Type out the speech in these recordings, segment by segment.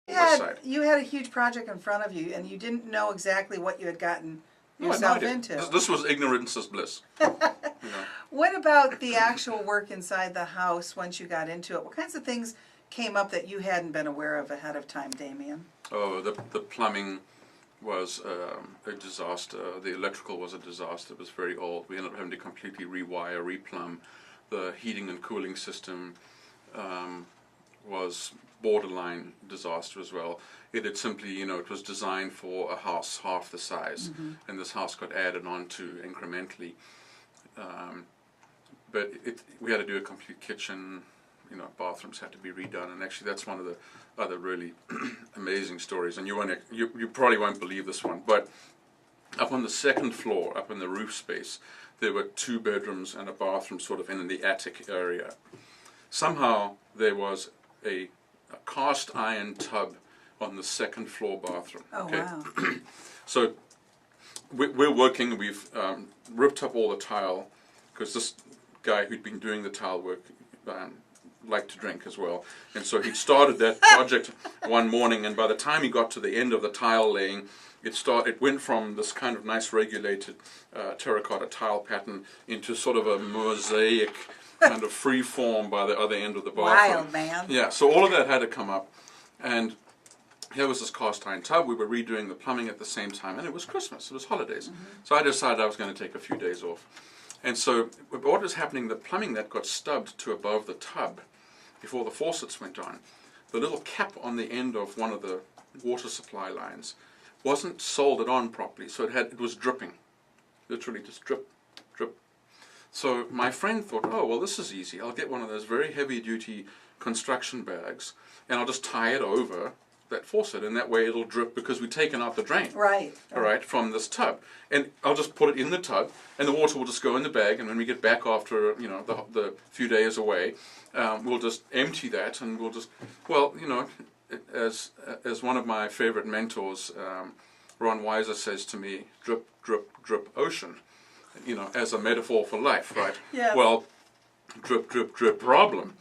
west side. You had a huge project in front of you, and you didn't know exactly what you had gotten yourself into. This was ignorance is bliss. You know. What about the actual work inside the house once you got into it? What kinds of things came up that you hadn't been aware of ahead of time, Damian? Oh, the plumbing was a disaster. The electrical was a disaster. It was very old. We ended up having to completely rewire, replumb. The heating and cooling system was borderline disaster as well. It had simply, you know, it was designed for a house half the size, and this house got added on to incrementally. But we had to do a complete kitchen. You know, bathrooms had to be redone, and actually that's one of the other really amazing stories. And you probably won't believe this one, but up on the second floor, up in the roof space, there were 2 bedrooms and a bathroom sort of in the attic area. Somehow there was a cast iron tub on the second floor bathroom. Oh, okay? wow. So we're working, we've ripped up all the tile, because this guy who'd been doing the tile work liked to drink as well, and so he started that project one morning, and by the time he got to the end of the tile laying, it went from this kind of nice regulated terracotta tile pattern into sort of a mosaic kind of free form by the other end of the bathroom. Wild, man. Yeah, so all of that had to come up, and here was this cast iron tub. We were redoing the plumbing at the same time, and it was Christmas, it was holidays. So I decided I was going to take a few days off. And so what was happening, the plumbing that got stubbed to above the tub before the faucets went on, the little cap on the end of one of the water supply lines wasn't soldered on properly, so it was dripping, literally just drip, drip. So my friend thought, oh, well, this is easy. I'll get one of those very heavy-duty construction bags, and I'll just tie it over that faucet, and that way it'll drip because we've taken out the drain. Right. All right, from this tub, and I'll just put it in the tub, and the water will just go in the bag, and when we get back after, you know, the few days away, we'll just empty that, and we'll just, well, you know, as one of my favorite mentors, Ron Weiser, says to me, drip, drip, drip ocean, you know, as a metaphor for life, right? Yeah. Well, drip, drip, drip problem.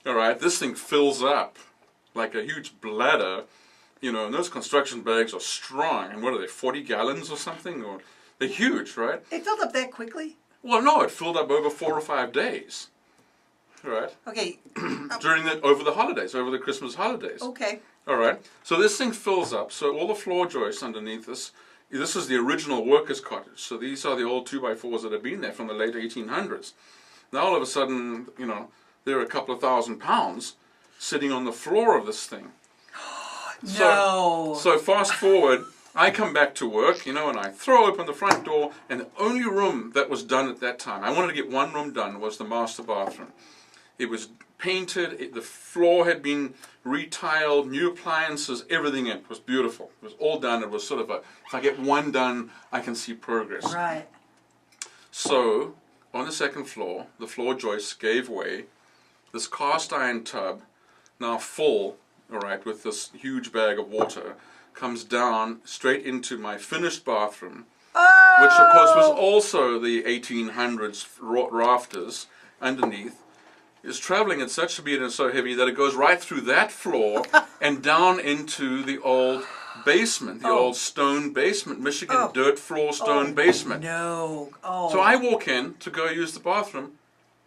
All right, this thing fills up like a huge bladder, you know, and those construction bags are strong. And what are they, 40 gallons or something? Or they're huge, right? It filled up that quickly? Well, no, it filled up over 4 or 5 days. All right. Okay. Over the holidays, over the Christmas holidays. Okay. All right. So this thing fills up. So all the floor joists underneath this is the original workers' cottage. So these are the old 2x4s that have been there from the late 1800s. Now all of a sudden, you know, there are a couple of £1,000 sitting on the floor of this thing. No. So fast forward, I come back to work, you know, and I throw open the front door, and the only room that was done at that time, I wanted to get one room done, was the master bathroom. It was painted, the floor had been retiled, new appliances, everything in it was beautiful. It was all done. It was sort of if I get one done, I can see progress. Right. So, on the second floor, the floor joists gave way. This cast iron tub, now full, all right, with this huge bag of water, comes down straight into my finished bathroom, which of course was also the 1800s rafters underneath, is traveling at such speed and so heavy that it goes right through that floor and down into the old basement, the old stone basement, Michigan dirt floor stone basement. No. Oh. So I walk in to go use the bathroom.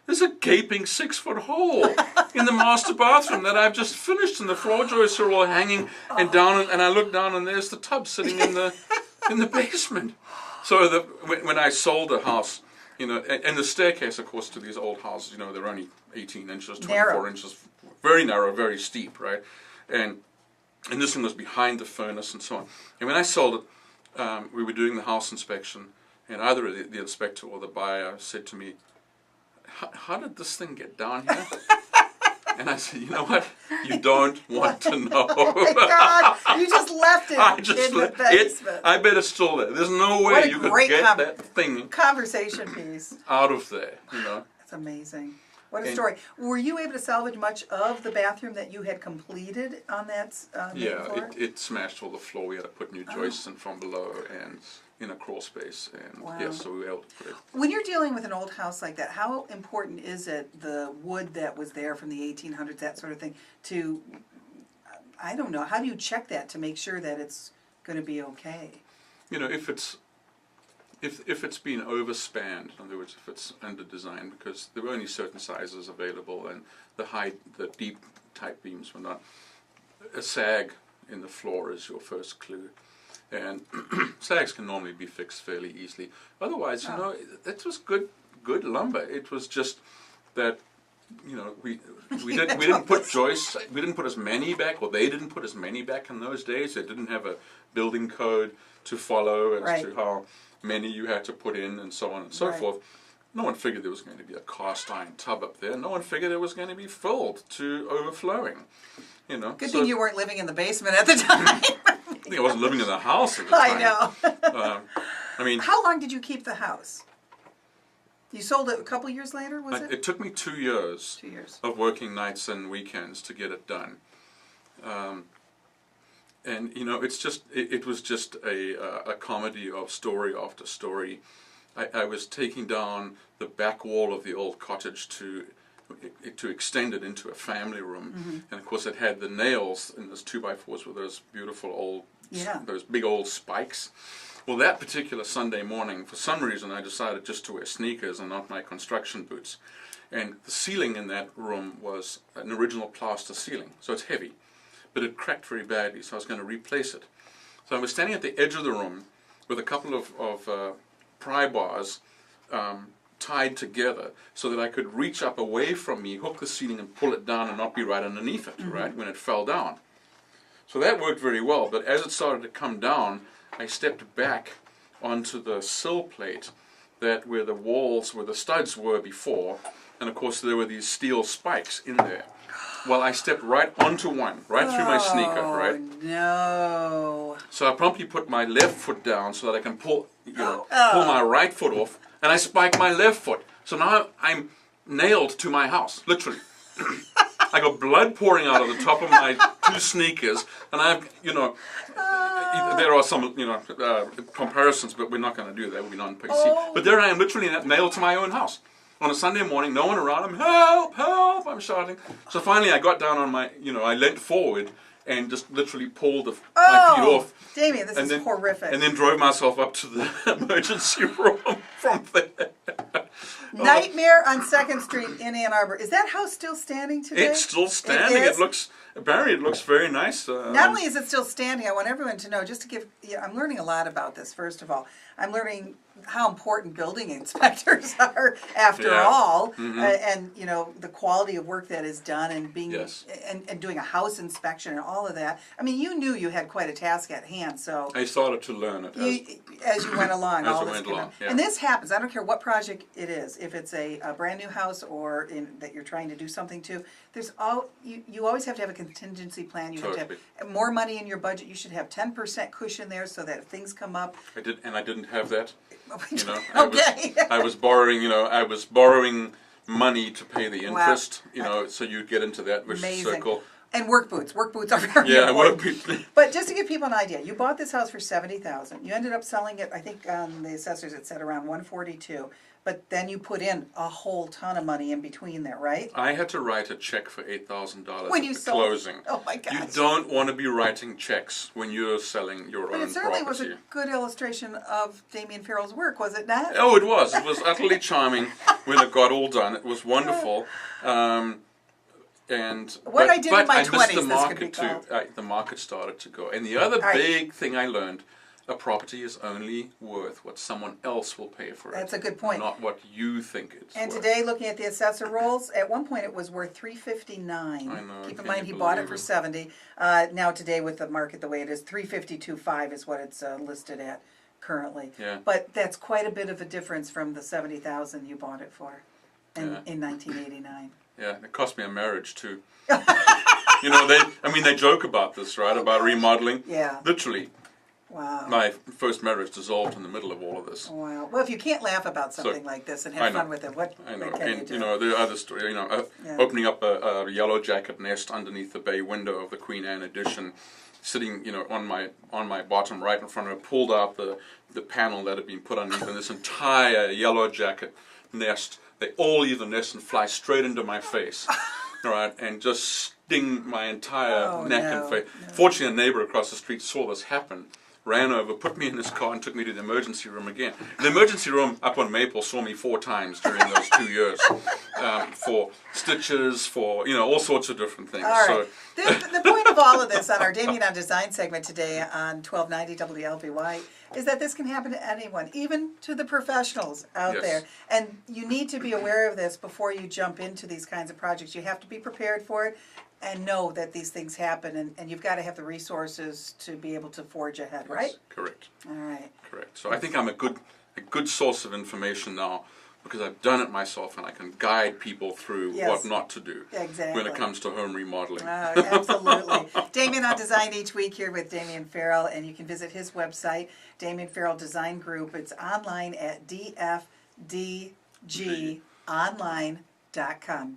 There's a gaping 6-foot hole in the master bathroom that I've just finished, and the floor joists are all hanging and down, and I look down and there's the tub sitting in the basement. So when I sold the house, you know, and the staircase, of course, to these old houses, you know, they're only 18 inches, 24 inches, very narrow, very steep, right? And this one was behind the furnace and so on. And when I sold it, we were doing the house inspection, and either the inspector or the buyer said to me, how did this thing get down here? And I said, you know what? You don't want to know. Oh my God! You just left it in the basement. I bet it's still there. There's no way you could get that thing conversation piece out of there. You know. That's amazing. What a story. Were you able to salvage much of the bathroom that you had completed on that yeah, floor? it smashed all the floor. We had to put new joists in from below and in a crawl space, and yes, so we were able to put it. When you're dealing with an old house like that, how important is it, the wood that was there from the 1800s, that sort of thing, to I don't know, how do you check that to make sure that it's going to be okay? You know, if it's been overspanned, in other words, if it's under design, because there were only certain sizes available, and the deep type beams were not. A sag in the floor is your first clue, and sags can normally be fixed fairly easily. Otherwise, you know, it was good lumber. It was just that, you know, we didn't put joists. We didn't put as many back, or they didn't put as many back in those days. They didn't have a building code to follow as to how many you had to put in, and so on and so forth. No one figured there was going to be a cast iron tub up there. No one figured it was going to be filled to overflowing. You know. Good thing you weren't living in the basement at the time. I think I wasn't living in the house at the time. I know. I mean, how long did you keep the house? You sold it a couple years later, was it? It took me 2 years. 2 years. Of working nights and weekends to get it done. And you know, it was just a comedy of story after story. I was taking down the back wall of the old cottage to extend it into a family room, and of course it had the nails in those 2x4s with those beautiful old, those big old spikes. Well, that particular Sunday morning, for some reason, I decided just to wear sneakers and not my construction boots. And the ceiling in that room was an original plaster ceiling, so it's heavy. But it cracked very badly, so I was going to replace it. So I was standing at the edge of the room with a couple of pry bars tied together so that I could reach up away from me, hook the ceiling and pull it down and not be right underneath it, right, when it fell down. So that worked very well, but as it started to come down, I stepped back onto the sill plate where the walls, where the studs were before, and of course there were these steel spikes in there. Well, I stepped right onto one, right through my sneaker, right? No. So I promptly put my left foot down so that I can pull my right foot off, and I spiked my left foot. So now I'm nailed to my house, literally. I got blood pouring out of the top of my 2 sneakers, and I've, you know, there are some, you know, comparisons, but we're not going to do that. We'll be non-PC. But there I am, literally nailed to my own house. On a Sunday morning, no one around. I'm, help, help, I'm shouting. So finally I got down on my, you know, I leant forward and just literally pulled my feet off. Damian, this is horrific. And then drove myself up to the emergency room from there. Nightmare on 2nd Street in Ann Arbor. Is that house still standing today? It's still standing. It looks, apparently it looks very nice. Not only is it still standing, I want everyone to know, just to give, I'm learning a lot about this, first of all. I'm learning how important building inspectors are after all, and you know, the quality of work that is done, and being and doing a house inspection and all of that. I mean, you knew you had quite a task at hand, so I started to learn it as you went along. Yeah. And this happens. I don't care what project it is. If it's a brand new house or that you're trying to do something to, there's you always have to have a contingency plan. You have to have more money in your budget. You should have 10% cushion there so that if things come up. I didn't have that. You know, I was borrowing. You know, I was borrowing money to pay the interest. You know, so you get into that vicious circle. And work boots. Work boots are very important. Work boots. But just to give people an idea, you bought this house for $70,000. You ended up selling it. I think on the assessors it said around $142. But then you put in a whole ton of money in between there, right? I had to write a check for $8,000 when you at the closing. Oh my gosh. You don't want to be writing checks when you're selling your own property. But it certainly was a good illustration of Damian Farrell's work, was it not? Oh, it was. It was utterly charming when it got all done. It was wonderful. And what I did in my 20s, this could be called. The market started to go. And the other big thing I learned, a property is only worth what someone else will pay for it. That's a good point. Not what you think it's worth. And today, looking at the assessor rolls, at one point it was worth $359. I know. Keep in mind he bought it for $70. Now today, with the market the way it is, $352.5 is what it's listed at currently. Yeah. But that's quite a bit of a difference from the $70,000 you bought it for in 1989. Yeah, it cost me a marriage too. You know, they joke about this, right? About remodeling. Yeah. Literally. Wow. My first marriage dissolved in the middle of all of this. Wow. Well, if you can't laugh about something like this and have fun with it, what can you do? You know, there are other stories. You know, opening up a yellow jacket nest underneath the bay window of the Queen Anne edition, sitting, you know, on my bottom right in front of it, pulled out the panel that had been put underneath, and this entire yellow jacket nest. They all leave the nest and fly straight into my face, all right, and just dinged my entire Oh, neck no, and face. no. Fortunately, a neighbor across the street saw this happen, ran over, put me in his car, and took me to the emergency room again. The emergency room up on Maple saw me 4 times during those 2 years for stitches, for all sorts of different things. All right. So, The point of all of this on our Damian on Design segment today on 1290 WLBY is that this can happen to anyone, even to the professionals out Yes. there. And you need to be aware of this before you jump into these kinds of projects. You have to be prepared for it and know that these things happen, and you've got to have the resources to be able to forge ahead, right? yes, correct. All right. Correct. So I think I'm a good source of information now because I've done it myself and I can guide people through Yes. what not to do Exactly. when it comes to home remodeling. Absolutely. Damian on Design each week here with Damian Farrell, and you can visit his website, Damian Farrell Design Group. It's online at dfdgonline.com.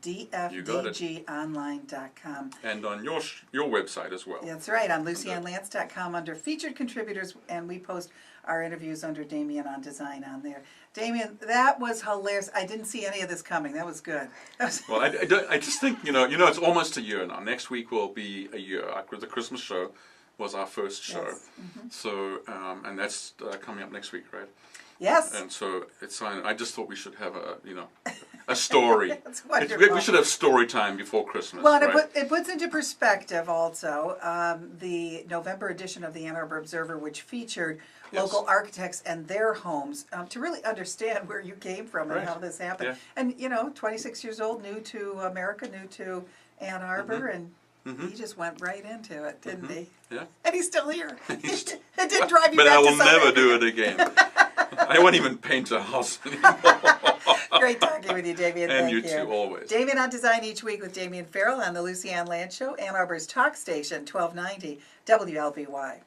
dfdgonline.com. And on your website as well. That's right, on lucyannlance.com under featured contributors, and we post our interviews under Damian on Design on there. Damian, that was hilarious. I didn't see any of this coming. That was good. Well, I just think, it's almost a year now. Next week will be a year. The Christmas show was our first show. Yes. Mm-hmm. So, and that's coming up next week, right? Yes. And so I just thought we should have a story. That's wonderful. We should have story time before Christmas. Well, and right? it puts into perspective also the November edition of the Ann Arbor Observer, which featured Yes. local architects and their homes to really understand where you came from and Right. how this happened. Yeah. And 26 years old, new to America, new to Ann Arbor, and he just went right into it, didn't he? Yeah. And he's still here. It didn't drive you But back I will to South never Africa. do it again. I won't even paint a house anymore. Great talking with you, Damian. And Thank you too, always. Damian on Design each week with Damian Farrell on the Lucy Ann Land Show, Ann Arbor's Talk Station, 1290 WLBY.